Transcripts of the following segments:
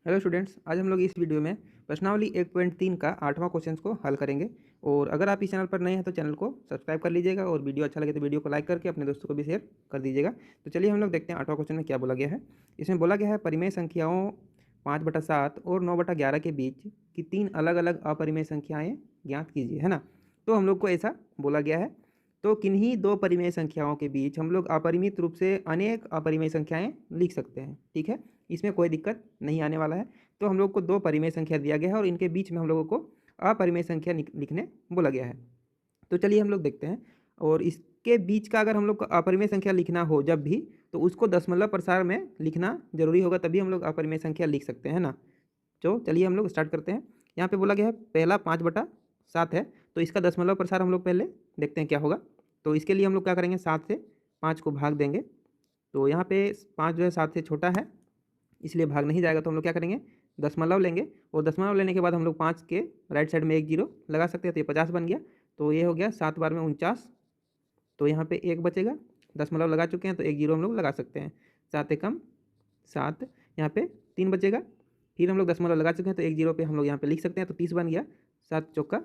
Hello students, आज हम लोग इस वीडियो में प्रश्नावली 1.3 का 8वां क्वेश्चन को हल करेंगे। और अगर आप इस चैनल पर नए हैं तो चैनल को सब्सक्राइब कर लीजिएगा और वीडियो अच्छा लगे तो वीडियो को लाइक करके अपने दोस्तों को भी शेयर कर दीजिएगा। तो चलिए हम लोग देखते हैं 8वां क्वेश्चन में क्या बोला गया है। इसमें बोला गया है परिमेय संख्याओं 5/7 और 9/11 के बीच की 3 अलग अलग अपरिमेय संख्याएँ ज्ञात कीजिए, है ना। तो हम लोग को ऐसा बोला गया है। तो किन्हीं दो परिमेय संख्याओं के बीच हम लोग अपरिमित रूप से अनेक अपरिमेय संख्याएँ लिख सकते हैं, ठीक है। इसमें कोई दिक्कत नहीं आने वाला है। तो हम लोग को दो परिमेय संख्या दिया गया है और इनके बीच में हम लोगों को अपरिमेय संख्या लिखने बोला गया है। तो चलिए हम लोग देखते हैं। और इसके बीच का अगर हम लोग को अपरिमेय संख्या लिखना हो जब भी, तो उसको दशमलव प्रसार में लिखना जरूरी होगा, तभी हम लोग अपरिमेय संख्या लिख सकते हैं ना। तो चलिए हम लोग स्टार्ट करते हैं। यहाँ पे बोला गया है पहला 5/7 है, तो इसका दशमलव प्रसार हम लोग पहले देखते हैं क्या होगा। तो इसके लिए हम लोग क्या करेंगे, 7 से 5 को भाग देंगे। तो यहाँ पे 5 जो है 7 से छोटा है, इसलिए भाग नहीं जाएगा। तो हम लोग क्या करेंगे, दशमलव लेंगे और दशमलव लेने के बाद हम लोग 5 के राइट साइड में एक जीरो लगा सकते हैं, तो ये 50 बन गया। तो ये हो गया 7 बार में 49। तो यहाँ पे एक बचेगा, दशमलव लगा चुके हैं तो एक जीरो हम लोग लगा सकते हैं। 7 एकम 7, यहाँ पे 3 बचेगा। फिर हम लोग दशमलव लगा चुके हैं तो एक जीरो पे हम लोग यहाँ पे लिख सकते हैं, तो 30 बन गया। 7 चौका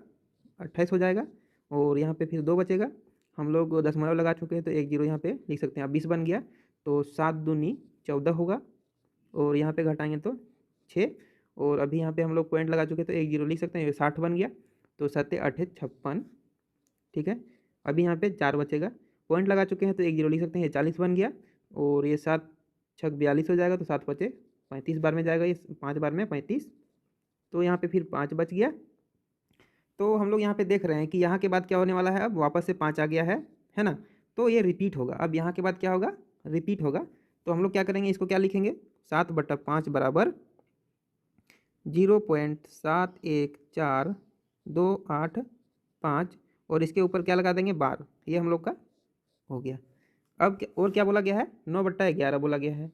28 हो जाएगा। और यहाँ पे फिर 2 बचेगा, हम लोग दशमलव लगा चुके हैं तो एक जीरो यहाँ पे लिख सकते हैं। अब 20 बन गया, तो 7 दूनी 14 होगा। और यहाँ पे घटाएंगे तो 6। और अभी यहाँ पे हम लोग पॉइंट लगा चुके हैं तो एक जीरो लिख सकते हैं, ये 60 बन गया। तो 7 8 56, ठीक है। अभी यहाँ पे 4 बचेगा, पॉइंट लगा चुके हैं तो एक जीरो लिख सकते हैं, ये 40 बन गया। और ये 7 6 42 हो जाएगा, तो 7 बचे 35 बार में जाएगा, ये 5 बार में 35। तो यहाँ पे फिर 5 बच गया। तो हम लोग यहाँ पे देख रहे हैं कि यहाँ के बाद क्या होने वाला है, अब वापस से 5 आ गया है ना। तो ये रिपीट होगा, अब यहाँ के बाद क्या होगा, रिपीट होगा। तो हम लोग क्या करेंगे, इसको क्या लिखेंगे, 7/5 बराबर 0.714285। और इसके ऊपर क्या लगा देंगे, बार। ये हम लोग का हो गया। अब और क्या बोला गया है, 9/11 बोला गया है।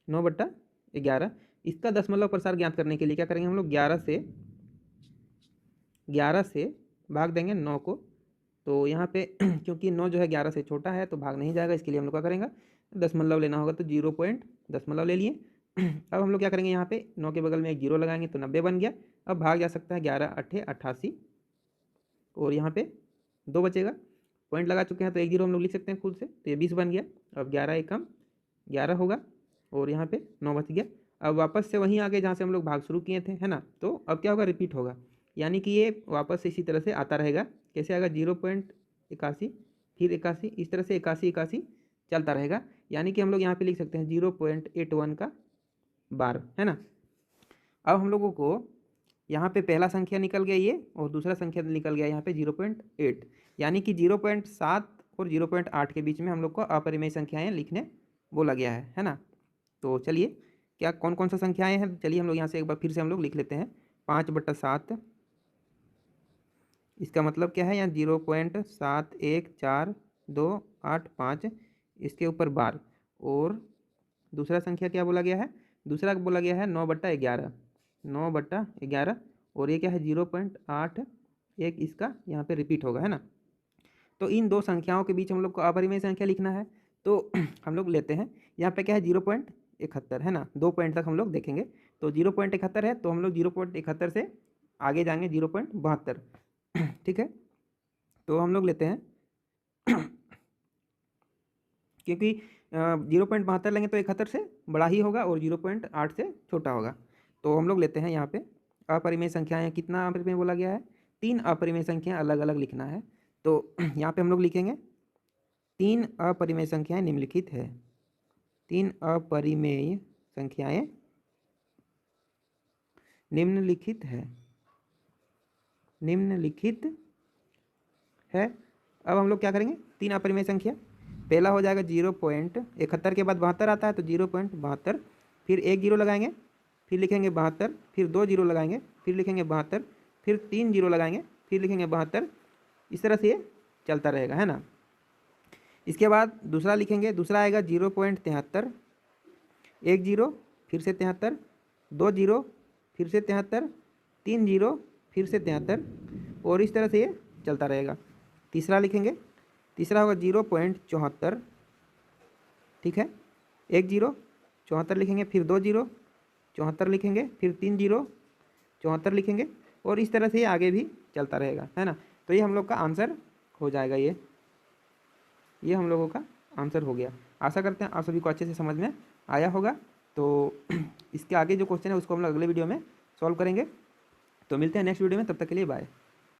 9/11, इसका दशमलव प्रसार ज्ञात करने के लिए क्या करेंगे हम लोग, 11 से भाग देंगे 9 को। तो यहाँ पे क्योंकि 9 जो है 11 से छोटा है तो भाग नहीं जाएगा, इसके लिए हम लोग क्या करेंगे, दशमलव लेना होगा। तो 0 पॉइंट दशमलव ले लिए। अब हम लोग क्या करेंगे, यहाँ पे 9 के बगल में एक जीरो लगाएंगे तो 90 बन गया। अब भाग जा सकता है, 11 8 88। और यहाँ पे 2 बचेगा, पॉइंट लगा चुके हैं तो एक जीरो हम लोग लिख सकते हैं खुद से, तो ये 20 बन गया। अब 11 एकम 11 होगा। और यहाँ पे 9 बच गया। अब वापस से वहीं आगे जहाँ से हम लोग भाग शुरू किए थे, है ना। तो अब क्या होगा, रिपीट होगा, यानी कि ये वापस से इसी तरह से आता रहेगा। कैसे आएगा, 0.81, फिर 81, इस तरह से 81 81 चलता रहेगा। यानी कि हम लोग यहाँ पे लिख सकते हैं 0.81 का बार, है ना। अब हम लोगों को यहाँ पे पहला संख्या निकल गया ये, और दूसरा संख्या निकल गया यहाँ पे 0.8। यानी कि 0.7 और 0.8 के बीच में हम लोग को अपरिमेय संख्याएँ लिखने बोला गया है ना। तो चलिए, क्या कौन कौन सा संख्याएं हैं, चलिए हम लोग यहाँ से एक बार फिर से हम लोग लिख लेते हैं। 5/7, इसका मतलब क्या है, यहाँ 0.714285, इसके ऊपर बार। और दूसरा संख्या क्या बोला गया है, दूसरा बोला गया है 9/11, 9/11। और ये क्या है, 0.81, इसका यहाँ पे रिपीट होगा, है ना। तो इन दो संख्याओं के बीच हम लोग को अपरिमेय संख्या लिखना है। तो हम लोग लेते हैं, यहाँ पे क्या है, 0.71, है ना। 2 पॉइंट तक हम लोग देखेंगे। तो 0.71 है, तो हम लोग 0.71 से आगे जाएंगे 0.72, ठीक है। तो हम लोग लेते हैं क्योंकि 0.72 लेंगे तो 71 से बड़ा ही होगा और 0.8 से छोटा होगा। तो हम लोग लेते हैं यहाँ पे अपरिमेय संख्याएँ, कितना अपरिमेय बोला गया है, 3 अपरिमेय संख्याएँ अलग अलग लिखना है। तो यहाँ पे हम लोग लिखेंगे 3 अपरिमेय संख्याएँ निम्नलिखित है। 3 अपरिमेय संख्याएँ निम्नलिखित है, निम्नलिखित है। अब हम लोग क्या करेंगे, 3 अपरिमेय संख्या, पहला हो जाएगा 0.71 के बाद 72 आता है, तो 0.72, फिर एक जीरो लगाएंगे, फिर लिखेंगे 72, फिर 2 जीरो लगाएंगे, फिर लिखेंगे 72, फिर 3 जीरो लगाएंगे, फिर लिखेंगे 72। इस तरह से ये चलता रहेगा, है ना। इसके बाद दूसरा लिखेंगे, दूसरा आएगा 0.73, एक जीरो, फिर से 73, 2 जीरो, फिर से 73, 3 जीरो, फिर से 73। और इस तरह से ये चलता रहेगा। तीसरा लिखेंगे, तीसरा होगा 0.74, ठीक है, एक जीरो, 74 लिखेंगे, फिर 2 जीरो, 74 लिखेंगे, फिर 3 जीरो 74 लिखेंगे, और इस तरह से ये आगे भी चलता रहेगा, है ना। तो ये हम लोग का आंसर हो जाएगा। ये हम लोगों का आंसर हो गया। आशा करते हैं आप सभी को अच्छे से समझ में आया होगा। तो इसके आगे जो क्वेश्चन है उसको हम लोग अगले वीडियो में सॉल्व करेंगे। तो मिलते हैं नेक्स्ट वीडियो में, तब तक के लिए बाय।